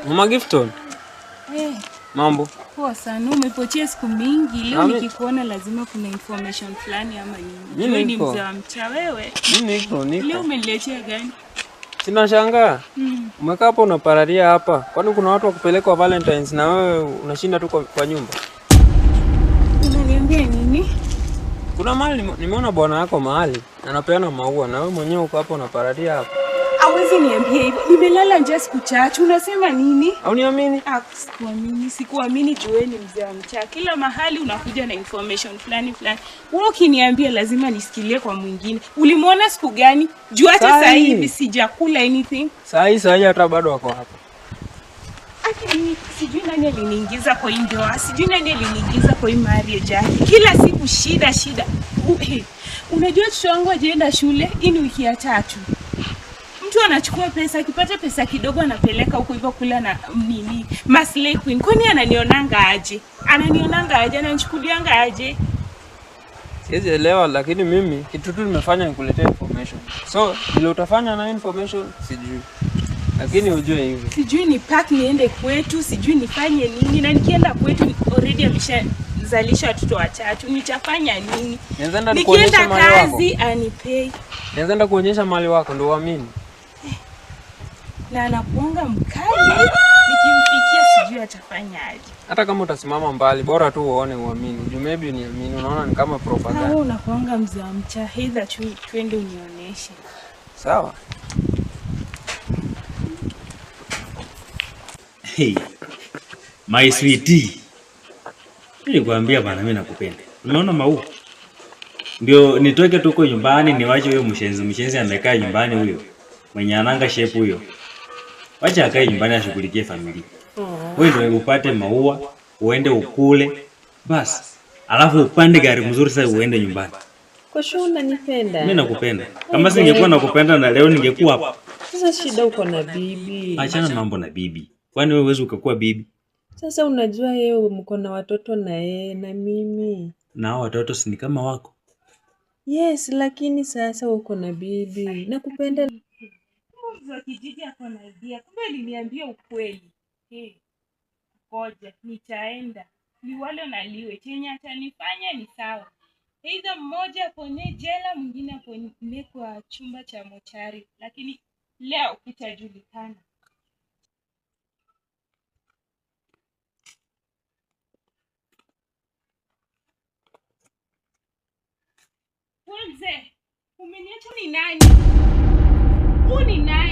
Mama Gifton. Mambo. Poa sana. Umepotea siku mingi. Leo nikikuona lazima kuna information fulani ama nini. Wewe ni mzee wa mcha wewe. Mimi niko. Leo umeniletea gani? Sina shangaa. Umekaa hapo unapararia hapa. Kwani kuna watu wa kupelekwa Valentines na wewe unashinda tu kwa nyumba? Unaniambia nini? Kuna mahali nimeona bwana yako mahali anapeana maua na wewe mwenyewe uko hapo unapararia hapa. Hawezi niambia hivyo. Nimelala nje siku chache. Unasema nini? Au niamini? Sikuamini jueni mzee wa mcha. Kila mahali unakuja na information fulani. Wewe ukiniambia lazima nisikilie kwa mwingine. Ulimuona siku gani? Jua hata sasa hivi sijakula anything. Sasa hata bado wako hapa. Sijui nani aliniingiza kwa hii ndoa. Sijui nani aliniingiza kwa hii marriage. Kila siku shida. Unajua mtoto wangu ajaenda shule ini wiki ya 3. Mtu anachukua pesa, akipata pesa kidogo anapeleka huko hivyo kula na nini? Maslay queen. Kwani ananionanga aje? Ananichukulianga aje? Siwezi elewa, lakini mimi kitu tu nimefanya nikuletea information. So, ile utafanya na information sijui. Lakini ujue hivi. Sijui ni pack niende kwetu, sijui nifanye nini, na nikienda kwetu already ameshazalisha watoto 3. Nitafanya nini? Nikienda kazi anipei. Nianza kuonyesha mali wako ndio uamini. Na anakuanga mkali. Nikimfikia sijui atafanya aje. Hata kama utasimama mbali, bora tu uone uamini. Juu maybe niamini, unaona ni kama propaganda. Wewe unakuanga mzee wa mcha, heidha twende unionyeshe. Sawa. Hey, my sweetie. Nilikwambia bana mimi nakupenda. Unaona maua? Ndio nitoke tu huko nyumbani niwache huyo mshenzi amekaa nyumbani huyo. Mwenye ananga shape huyo. Wacha akae nyumbani ashughulikie familia. Wewe ndio upate maua, uende ukule. Basi. Alafu upande gari mzuri sasa uende nyumbani. Kwa sure unanipenda. Mimi nakupenda. Kama singekuwa nakupenda na leo ningekuwa hapa. Sasa shida uko na bibi. Achana mambo na bibi. Kwani wewe huwezi ukakuwa bibi? Sasa unajua yeye mko na watoto na yeye na mimi. Na hao watoto si ni kama wako? Yes, lakini sasa uko na bibi. Nakupenda. Mzee kijiji ako na idea. Kumbe aliniambia ukweli. Ngoja nitaenda. Liwalo na liwe. Chenye atanifanya ni sawa. Aidha mmoja apone jela, mwingine apone kwa chumba cha mochari. Lakini leo kitajulikana. Mzee, umeniacha ni nani? Ni nani?